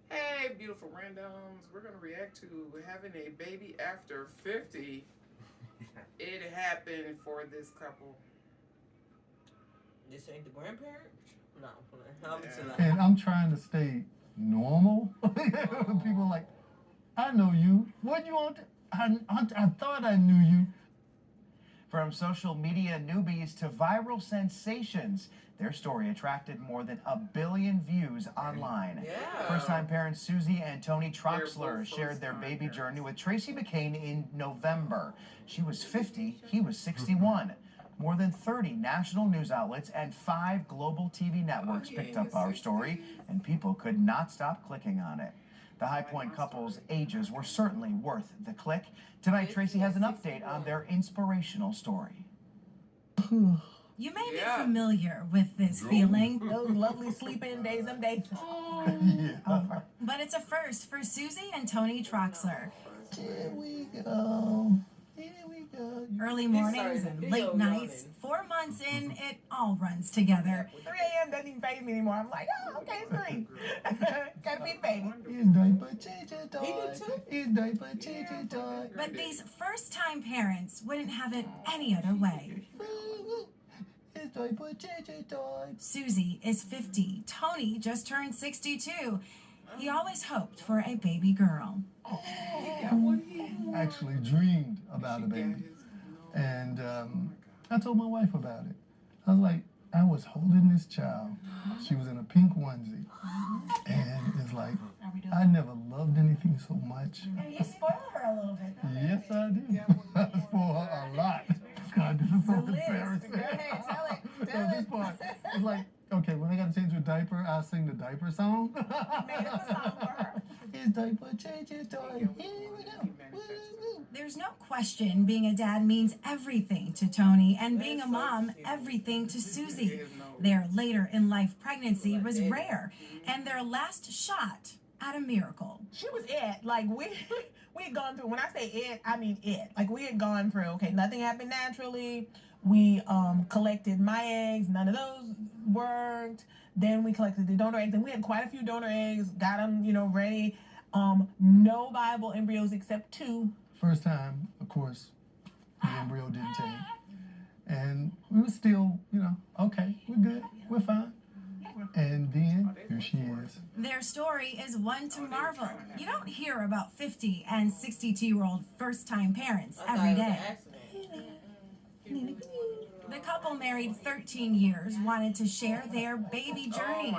Hey, beautiful randoms. We're going to react to having a baby after 50. It happened for this couple. This ain't the grandparents? No, I'm Yeah. And I'm trying to stay normal. People are like, I know you. What you want? I thought I knew you. From social media newbies to viral sensations, their story attracted more than 1 billion views online. Yeah. First-time parents Susie and Tony Troxler both shared their first-time baby parents. journey with Tracy McCain in November. She was 50, he was 61. More than 30 national news outlets and 5 global TV networks picked up our story, and people could not stop clicking on it. The High Point couple's ages were certainly worth the click. Tonight, Tracy has an update on their inspirational story. You may be familiar with this feeling. Those lovely sleep-in days and days. Yeah. But it's a first for Susie and Tony Troxler. Here we go. Here we go. Early mornings and late nights, 4 months in, it all runs together. 3 a.m. doesn't even phase me anymore. I'm like, oh, okay, it's 3. Gotta feed the baby. It's diaper change it He did too. It's diaper change it But these first-time parents wouldn't have it any other way. It's diaper change it Susie is 50. Tony just turned 62. He always hoped for a baby girl. Actually dreamed about a baby. And I told my wife about it. I was like, I was holding this child. She was in a pink onesie. And it's like, I never loved anything so much. And you spoiled her a little bit. Yes, I did. I spoiled her a lot. God, this is so embarrassing. Go ahead, tell it. So this part, it's like, okay, when I gotta change her diaper, I'll sing the diaper song. Made up a song for her. It's diaper change it toy. Here we go. Woo-hoo. There's no question being a dad means everything to Tony, and being a mom, everything to Susie. Their later in life pregnancy was rare, and their last shot at a miracle. She was it. Like, we had gone through, when I say it, I mean it. Like, we had gone through, okay, nothing happened naturally. We collected my eggs. None of those worked. Then we collected the donor eggs, and we had quite a few donor eggs, got them, ready. No viable embryos except 2. First time, of course, the embryo didn't take. And we were still, okay, we're good, we're fine. And then here she is. Their story is one to marvel. You don't hear about 50 and 62-year-old first-time parents every day. The couple married 13 years wanted to share their baby journey,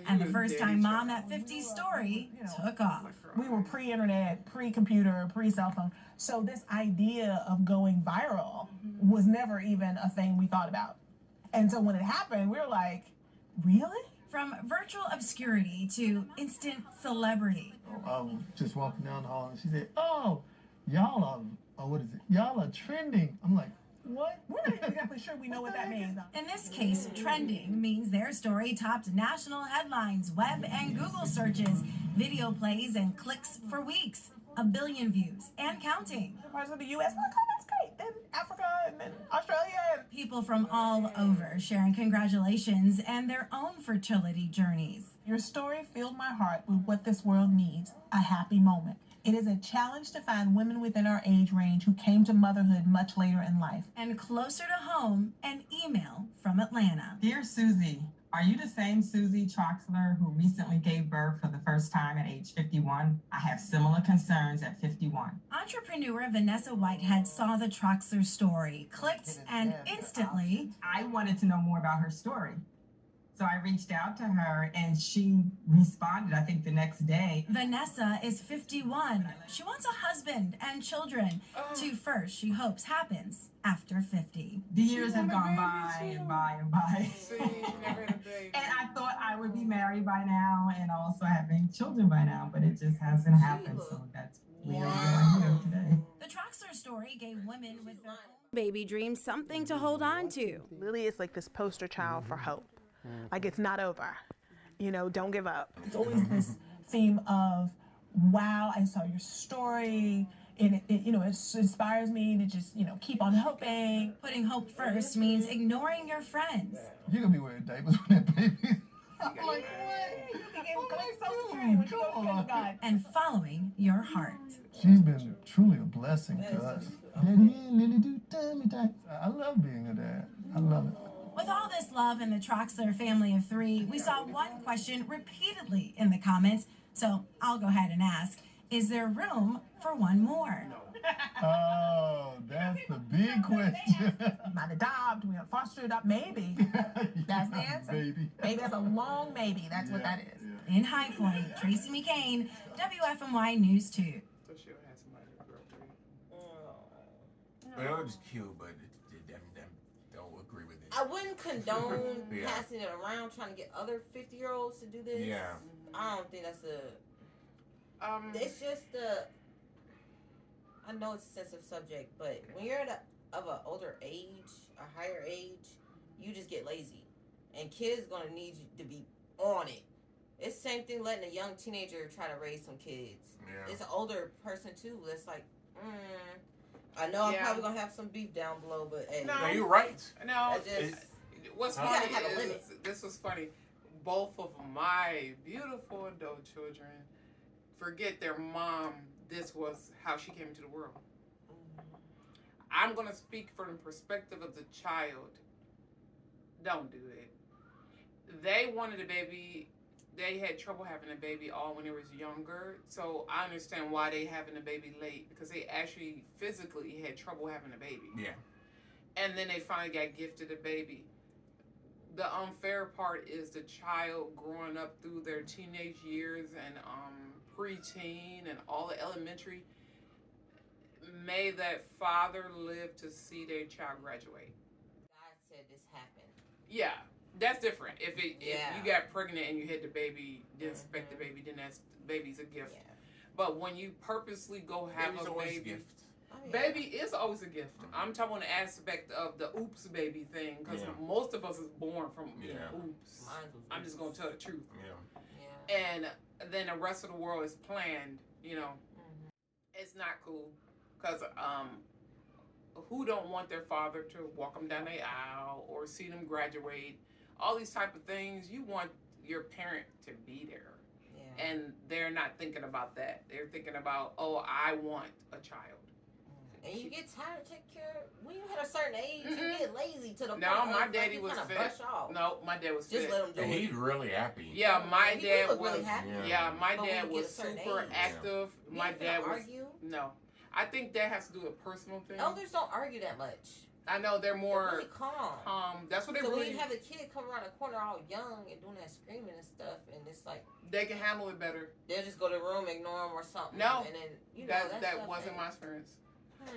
and the first-time mom at 50's story took off. We were pre-internet, pre-computer, pre-cell phone. So this idea of going viral was never even a thing we thought about. And so when it happened, we were like, really? From virtual obscurity to instant celebrity. I was just walking down the hall and she said, oh, y'all are, what is it? Y'all are trending. I'm like, what? We're not even exactly sure we know what that means. In this case, trending means their story topped national headlines, web and Google searches, video plays, and clicks for weeks. 1 billion views and counting. Parts of the U.S. like, oh, that's great. Then Africa and then Australia. And People from all over sharing congratulations and their own fertility journeys. your story filled my heart with what this world needs, a happy moment. It is a challenge to find women within our age range who came to motherhood much later in life. And closer to home, an email from Atlanta. Dear Susie, are you the same Susie Troxler who recently gave birth for the first time at age 51? I have similar concerns at 51. Entrepreneur Vanessa Whitehead saw the Troxler story, clicked, and instantly, I wanted to know more about her story. So I reached out to her and she responded, I think the next day. Vanessa is 51. She wants a husband and children. To first she hopes happens after 50. The years have gone by and by and by. See, never had a baby. And I thought I would be married by now and also having children by now, but it just hasn't happened. So that's where we are here today. The Troxler story gave women with their own baby dreams something to hold on to. Lily is like this poster child for hope. Like, it's not over. Don't give up. It's always this theme of, wow, I saw your story. It inspires me to just, keep on hoping. Putting hope first means ignoring your friends. You're gonna be wearing diapers when that baby. I'm like, what? You became collect Oh, Social Security when you go to come on. kindergarten. And following your heart. She's been truly a blessing to us. Daddy and Lily do tummy time. I love being a dad. I love it. With all this love in the Troxler family of 3, we saw one question repeatedly in the comments, so I'll go ahead and ask, is there room for one more? Oh, that's the big question. Might adopt, we'll foster it up, maybe. That's the answer. Baby. Maybe that's a long maybe. That's what that is. In High Point, Tracy McCain, WFMY News 2. So she'll have somebody to grow up. But it was cute, but them don't agree with it. I wouldn't condone Yeah. passing it around, trying to get other 50-year-olds to do this. Yeah. I don't think that's it's just I know it's a sensitive subject, but when you're of an older age, a higher age, you just get lazy, and kids gonna need you to be on it. It's the same thing letting a young teenager try to raise some kids. Yeah. It's an older person too that's like, I know I'm probably gonna have some beef down below, but hey, No. No, you're right. No, just, what's You funny gotta have a limit. is, this was funny, both of my beautiful adult children forget their mom, this was how she came into the world. I'm going to speak from the perspective of the child. Don't do it. They wanted a baby. They had trouble having a baby all when they was younger. So I understand why they having a baby late, because they actually physically had trouble having a baby. Yeah. And then they finally got gifted a baby. The unfair part is the child growing up through their teenage years and preteen and all the elementary. May that father live to see their child graduate. God said this happened. Yeah, that's different. If you Yeah. got pregnant and you had the baby, didn't expect the baby, then baby's a gift. Yeah. But when you purposely go have Baby's a always baby, gift. Oh, yeah. baby is always a gift. I'm talking on the aspect of the oops baby thing, because Yeah. most of us is born from being Yeah. oops. Mine was I'm just gonna tell the truth. Yeah. Yeah. And then the rest of the world is planned. It's not cool, because who don't want their father to walk them down the aisle or see them graduate? All these type of things. You want your parent to be there, Yeah. and they're not thinking about that. They're thinking about, oh, I want a child. And you get tired, take care. When you hit a certain age, you get lazy to the point No, of, my like, daddy you was kinda fit. brush off. No, my dad was Just fit. let him do And it. he's really happy. Yeah, my He dad look was. really happy. Yeah, my But when dad you get was a certain super age- active. You My ain't finna dad was. argue. No, I think that has to do with a personal thing. Elders don't argue that much. I know they're They're more really calm. That's what they So when really. you have a kid come around the corner all young and doing that screaming and stuff, and it's like They can handle it better. they'll just go to the room, ignore him or something. No, and then you know that stuff wasn't ain't- my experience.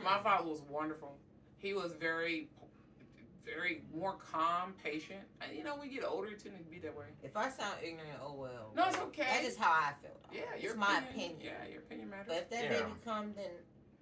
My father was wonderful. He was very more calm, patient. And when you get older, you tend to be that way. If I sound ignorant, oh well. No, it's okay. That's just how I feel. Though. Yeah, it's your my opinion. opinion. Yeah, your opinion matters. But if that Yeah. baby come, then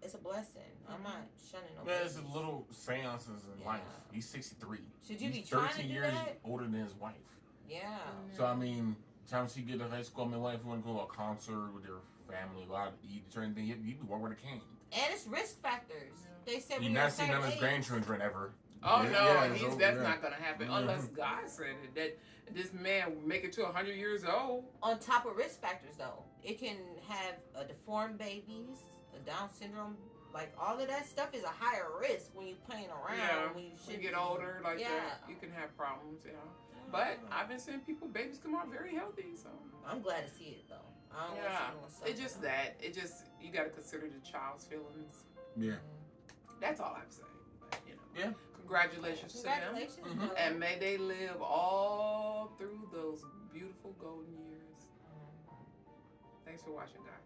it's a blessing. I'm not shunning no There's babies. little seances in Yeah. life. He's 63. Should you He's be trying to 13 do years that? older than his wife. Yeah. So I mean, time she get to high school, my wife want to go to a concert with their family, go out to eat, certain thing. He'd be working with a cane. And it's risk factors. They said He's when you're a not seen none of his certain age, grandchildren ever. Oh Yeah, no, yeah, that's yeah. not gonna happen Yeah. unless God said it. That this man make it to 100 years old. on top of risk factors though, it can have a deformed babies, a Down syndrome, like all of that stuff is a higher risk when you playing around. Yeah, when you when should you get be. older like Yeah. that, you can have problems. But I've been seeing babies come out very healthy. So I'm glad to see it though. I don't yeah, want to see it's just that. It just you got to consider the child's feelings. Yeah. That's all I'm saying. But, Yeah. Congratulations to them. Congratulations. Mhm. though. And may they live all through those beautiful golden years. Thanks for watching, guys.